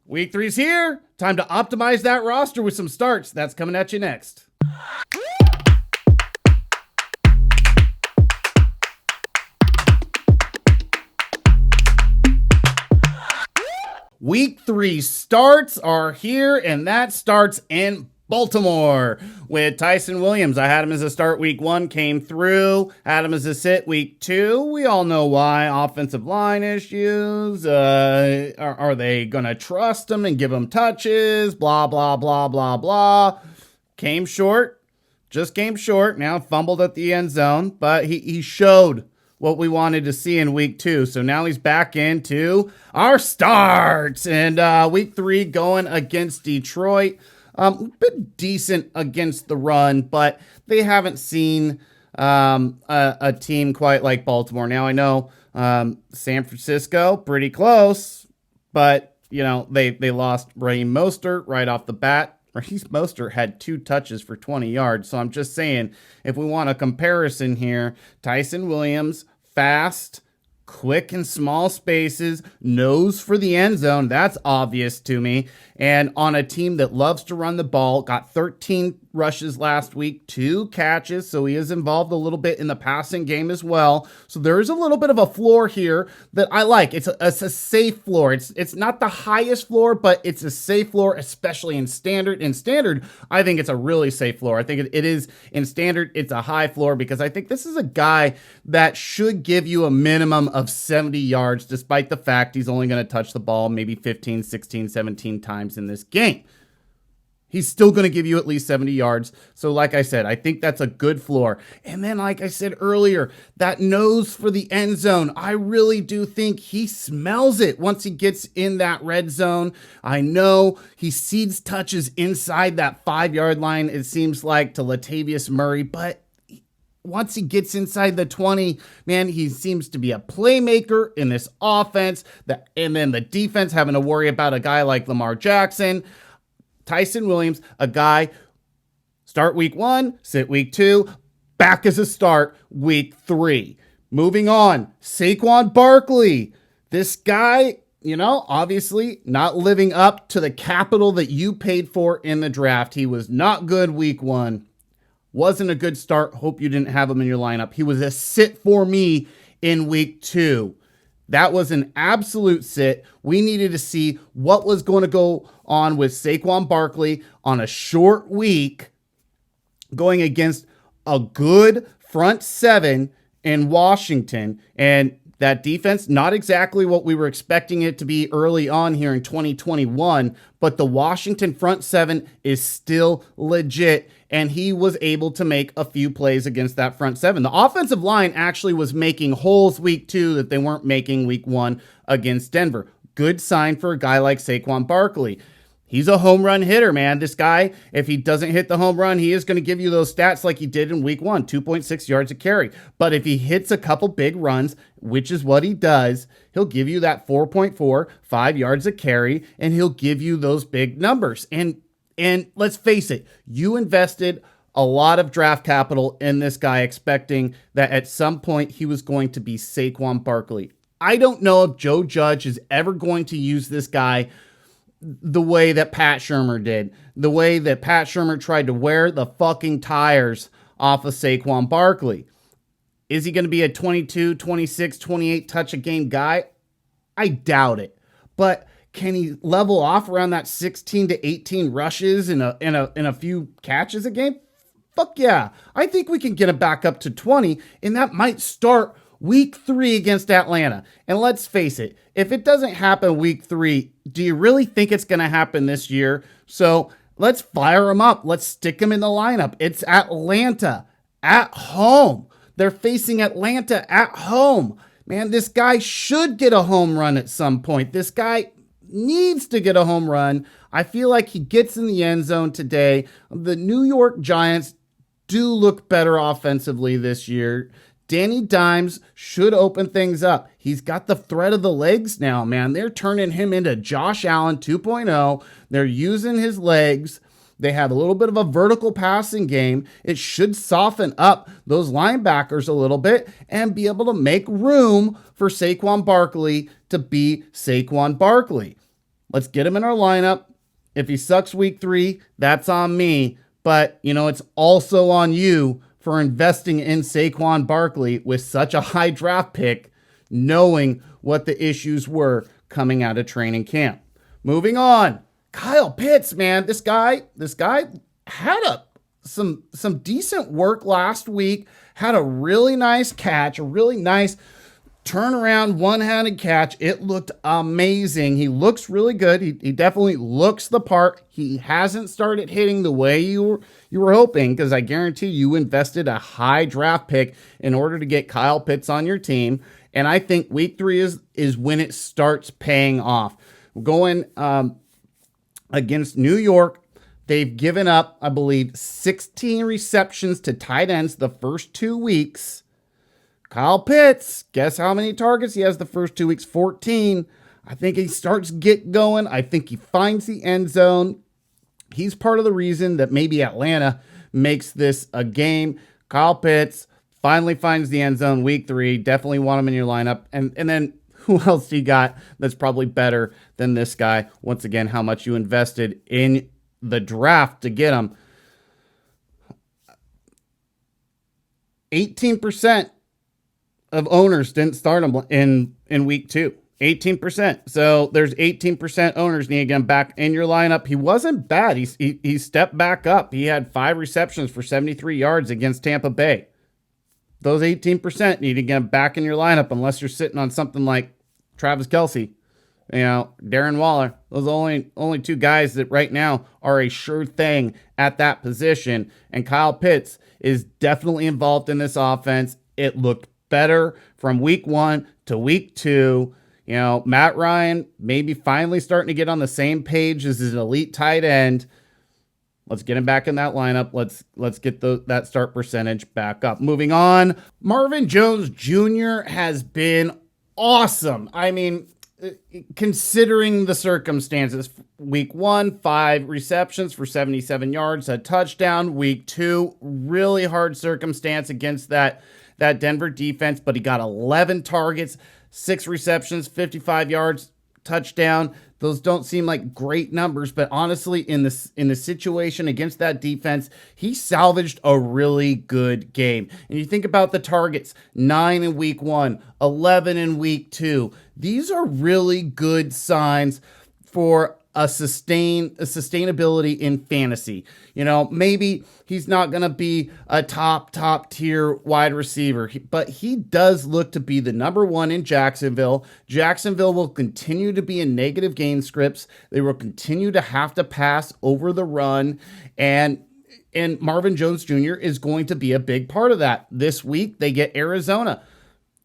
Week 3's here. Time to optimize that roster with some starts. That's coming at you next. Week 3 starts are here, and that starts in Baltimore with Tyson Williams. I had him as a start week 1, came through. Had him as a sit week 2. We all know why. Offensive line issues. Are they going to trust him and give him touches? Blah, blah, blah, blah, blah. Came short. Just came short. Now fumbled at the end zone, but he showed what we wanted to see in week 2. So now he's back into our starts. And week 3 going against Detroit. Been decent against the run, but they haven't seen a team quite like Baltimore. Now I know San Francisco, pretty close, but you know they lost Raheem Mostert right off the bat. Raheem Mostert had 2 touches for 20 yards. So I'm just saying, if we want a comparison here, Tyson Williams, fast, quick in small spaces, nose for the end zone. That's obvious to me. And on a team that loves to run the ball, got 13 rushes last week, 2 catches. So he is involved a little bit in the passing game as well. So there is a little bit of a floor here that I like. It's a safe floor. It's not the highest floor, but it's a safe floor, especially in standard. In standard, I think it's a really safe floor. I think it is in standard. It's a high floor because I think this is a guy that should give you a minimum of 70 yards, despite the fact he's only going to touch the ball maybe 15, 16, 17 times in this game. He's still going to give you at least 70 yards. So like I said, I think that's a good floor. And then like I said earlier, that nose for the end zone, I really do think he smells it once he gets in that red zone. I know he seeds touches inside that 5-yard line, it seems like, to Latavius Murray, but once he gets inside the 20, man, he seems to be a playmaker in this offense. And then the defense having to worry about a guy like Lamar Jackson. Tyson Williams, a guy, start week 1, sit week 2, back as a start week 3. Moving on, Saquon Barkley. This guy, you know, obviously not living up to the capital that you paid for in the draft. He was not good week 1. Wasn't a good start. Hope you didn't have him in your lineup. He was a sit for me in week 2. That was an absolute sit. We needed to see what was going to go on with Saquon Barkley on a short week going against a good front 7 in Washington. And that defense, not exactly what we were expecting it to be early on here in 2021, but the Washington front 7 is still legit. And he was able to make a few plays against that front 7. The offensive line actually was making holes week 2 that they weren't making week 1 against Denver. Good sign for a guy like Saquon Barkley. He's a home run hitter, man. This guy, if he doesn't hit the home run, he is going to give you those stats like he did in week 1, 2.6 yards a carry. But if he hits a couple big runs, which is what he does, he'll give you that 4.4, 5 yards a carry, and he'll give you those big numbers. And let's face it, you invested a lot of draft capital in this guy expecting that at some point he was going to be Saquon Barkley. I don't know if Joe Judge is ever going to use this guy the way that Pat Shurmur did, the way that Pat Shurmur tried to wear the fucking tires off of Saquon Barkley. Is he going to be a 22, 26, 28 touch a game guy? I doubt it. But can he level off around that 16 to 18 rushes in a few catches a game? Fuck yeah. I think we can get him back up to 20, and that might start week 3 against Atlanta. And let's face it, if it doesn't happen week 3, do you really think it's going to happen this year? So let's fire him up. Let's stick him in the lineup. It's Atlanta at home. They're facing Atlanta at home. Man, this guy should get a home run at some point. This guy needs to get a home run. I feel like he gets in the end zone today. The New York Giants do look better offensively this year. Danny Dimes should open things up. He's got the threat of the legs now, man. They're turning him into Josh Allen 2.0. They're using his legs. They have a little bit of a vertical passing game. It should soften up those linebackers a little bit and be able to make room for Saquon Barkley to be Saquon Barkley. Let's get him in our lineup. If he sucks week 3, that's on me. But, it's also on you for investing in Saquon Barkley with such a high draft pick, knowing what the issues were coming out of training camp. Moving on. Kyle Pitts, man. This guy had some decent work last week, had a really nice catch, a really nice turnaround one-handed catch. It looked amazing. He looks really good. He definitely looks the part. He hasn't started hitting the way you were hoping, because I guarantee you invested a high draft pick in order to get Kyle Pitts on your team. And I think week 3 is when it starts paying off. We're going against New York. They've given up, I believe, 16 receptions to tight ends the first 2 weeks. Kyle Pitts, guess how many targets he has the first 2 weeks? 14. I think he starts get going. I think he finds the end zone. He's part of the reason that maybe Atlanta makes this a game. Kyle Pitts finally finds the end zone week 3. Definitely want him in your lineup. And then who else do you got that's probably better than this guy? Once again, how much you invested in the draft to get him. 18% of owners didn't start him in week 2. 18%. So there's 18% owners need to get him back in your lineup. He wasn't bad. He stepped back up. He had 5 receptions for 73 yards against Tampa Bay. Those 18% need to get him back in your lineup unless you're sitting on something like Travis Kelce, Darren Waller. Those are only 2 guys that right now are a sure thing at that position. And Kyle Pitts is definitely involved in this offense. It looked better from week 1 to week 2. Matt Ryan maybe finally starting to get on the same page as his elite tight end. Let's get him back in that lineup. Let's get that start percentage back up. Moving on, Marvin Jones Jr. has been awesome. I mean, considering the circumstances, week 1, 5 receptions for 77 yards, a touchdown. Week 2, really hard circumstance against that Denver defense, but he got 11 targets, 6 receptions, 55 yards, touchdown. Those don't seem like great numbers, but honestly, in the situation against that defense, he salvaged a really good game. And you think about the targets, 9 in week 1, 11 in week 2. These are really good signs for a sustainability in fantasy. Maybe he's not going to be a top tier wide receiver, but he does look to be the number 1 in Jacksonville. Jacksonville will continue to be in negative game scripts. They will continue to have to pass over the run, and Marvin Jones Jr. is going to be a big part of that. This week, they get Arizona.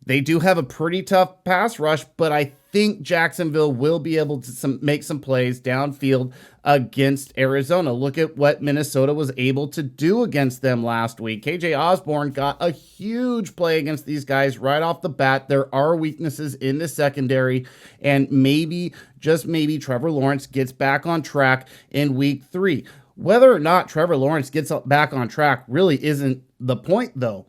They do have a pretty tough pass rush, but I think Jacksonville will be able to make some plays downfield against Arizona. Look at what Minnesota was able to do against them last week. KJ Osborne got a huge play against these guys right off the bat. There are weaknesses in the secondary, and maybe, just maybe, Trevor Lawrence gets back on track in week 3. Whether or not Trevor Lawrence gets back on track really isn't the point, though.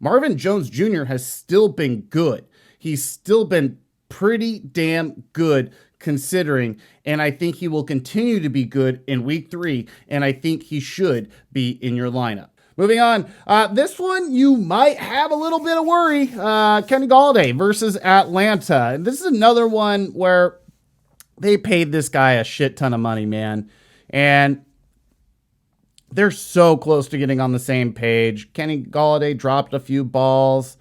Marvin Jones Jr. has still been good. He's still been pretty damn good considering, and I think he will continue to be good in week 3, and I think he should be in your lineup. Moving on, this one you might have a little bit of worry. Kenny Golladay versus Atlanta. This is another one where they paid this guy a shit ton of money, man, and they're so close to getting on the same page. Kenny Golladay dropped a few balls.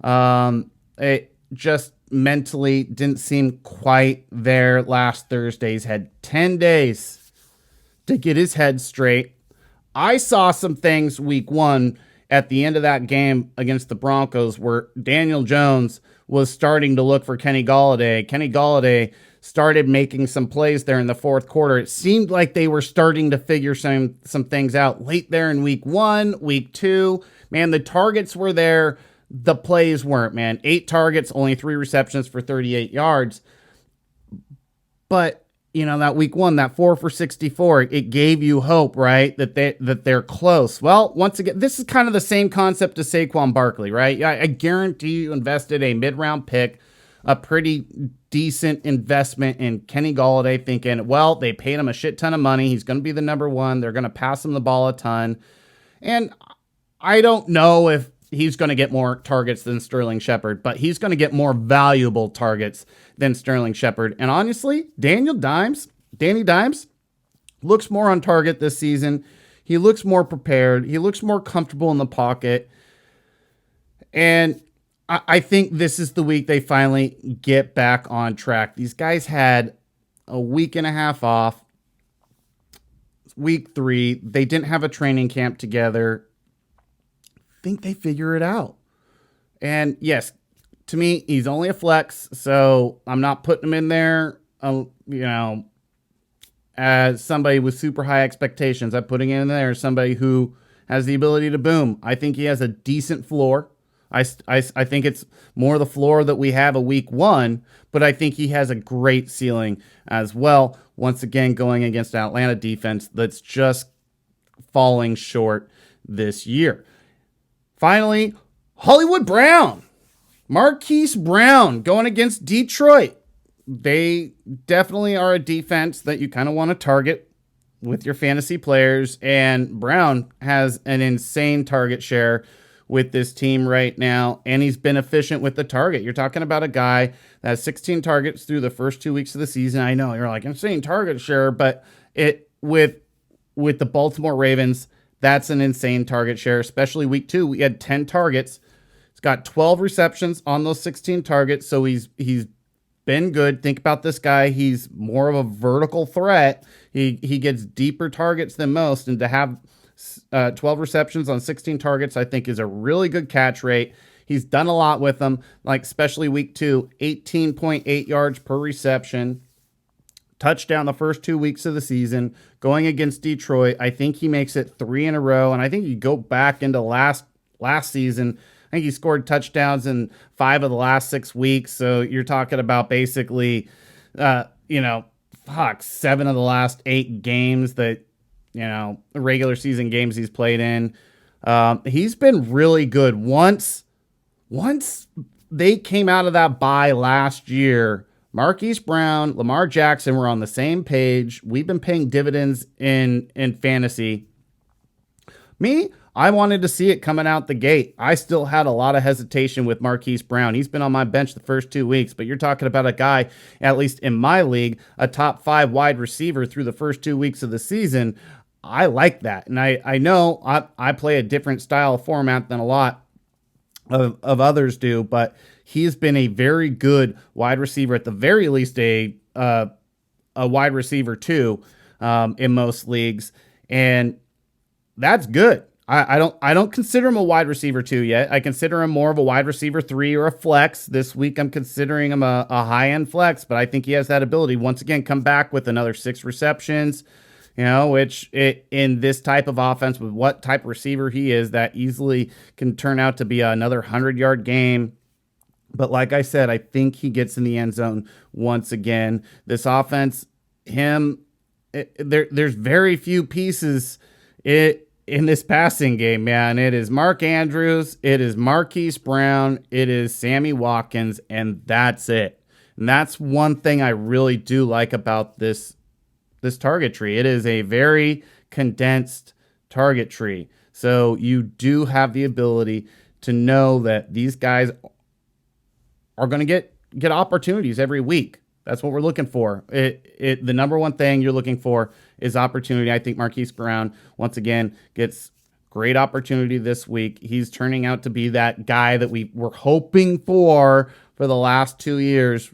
It just mentally didn't seem quite there last Thursday. He's had 10 days to get his head straight. I saw some things week 1 at the end of that game against the Broncos where Daniel Jones was starting to look for Kenny Golladay. Kenny Golladay started making some plays there in the fourth quarter. It seemed like they were starting to figure some things out late there in week 1, week 2. Man, the targets were there. The plays weren't, man. 8 targets, only 3 receptions for 38 yards. But, that week 1, that 4 for 64, it gave you hope, right? That they're close. Well, once again, this is kind of the same concept as Saquon Barkley, right? I guarantee you invested a mid-round pick a pretty decent investment in Kenny Golladay, thinking, well, they paid him a shit ton of money. He's going to be the number one. They're going to pass him the ball a ton. And I don't know if he's going to get more targets than Sterling Shepard, but he's going to get more valuable targets than Sterling Shepard. And honestly, Danny Dimes, looks more on target this season. He looks more prepared. He looks more comfortable in the pocket. And I think this is the week they finally get back on track. These guys had a week and a half off. Week 3, they didn't have a training camp together. I think they figure it out. And yes, to me, he's only a flex, so I'm not putting him in there, as somebody with super high expectations. I'm putting him in there as somebody who has the ability to boom. I think he has a decent floor. I think it's more the floor that we have a week 1, but I think he has a great ceiling as well. Once again, going against an Atlanta defense that's just falling short this year. Finally, Hollywood Brown. Marquise Brown going against Detroit. They definitely are a defense that you kind of want to target with your fantasy players, and Brown has an insane target share with this team right now, and he's been efficient with the target. You're talking about a guy that has 16 targets through the first 2 weeks of the season. I know you're like, insane target share, but it with the Baltimore Ravens, that's an insane target share, especially week 2. We had 10 targets. He's got 12 receptions on those 16 targets, so he's been good. Think about this guy. He's more of a vertical threat. He gets deeper targets than most, and to have 12 receptions on 16 targets, I think is a really good catch rate. He's done a lot with them, like especially week 2, 18.8 yards per reception, touchdown the first 2 weeks of the season. Going against Detroit, I think he makes it 3 in a row, and I think you go back into last season, I think he scored touchdowns in 5 of the last 6 weeks, so you're talking about basically, 7 of the last 8 games that, regular season games he's played in. He's been really good. Once they came out of that bye last year, Marquise Brown, Lamar Jackson were on the same page. We've been paying dividends in fantasy. I wanted to see it coming out the gate. I still had a lot of hesitation with Marquise Brown. He's been on my bench the first 2 weeks, but you're talking about a guy, at least in my league, a top 5 wide receiver through the first 2 weeks of the season. I like that. And I know I play a different style format than a lot of others do, but he's been a very good wide receiver, at the very least a wide receiver 2 in most leagues. And that's good. I don't consider him a wide receiver 2 yet. I consider him more of a wide receiver 3 or a flex. This week I'm considering him a high-end flex, but I think he has that ability. Once again, come back with another 6 receptions, which in this type of offense, with what type of receiver he is, that easily can turn out to be another 100-yard game. But like I said, I think he gets in the end zone once again. This offense, there's very few pieces in this passing game, man. It is Mark Andrews, it is Marquise Brown, it is Sammy Watkins, and that's it. And that's one thing I really do like about this target tree. It is a very condensed target tree. So you do have the ability to know that these guys are going to get opportunities every week. That's what we're looking for. The number one thing you're looking for is opportunity. I think Marquise Brown, once again, gets great opportunity this week. He's turning out to be that guy that we were hoping for the last 2 years.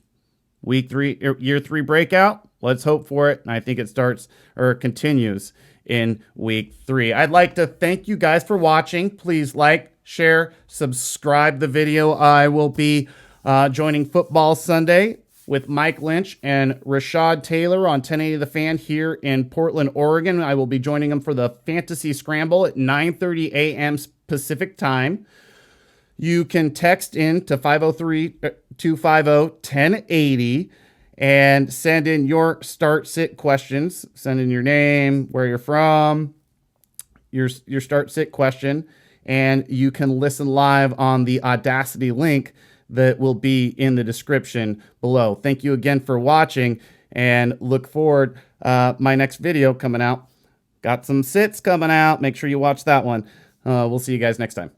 Year 3 breakout. Let's hope for it. And I think it starts or continues in week 3. I'd like to thank you guys for watching. Please like, share, subscribe the video. I will be joining Football Sunday with Mike Lynch and Rashad Taylor on 1080 The Fan here in Portland, Oregon. I will be joining them for the Fantasy Scramble at 9:30 a.m. Pacific time. You can text in to 503-250-1080 and send in your start-sit questions. Send in your name, where you're from, your start-sit question, and you can listen live on the Audacity link that will be in the description below. Thank you again for watching, and look forward my next video coming out. Got some sits coming out. Make sure you watch that one. We'll see you guys next time.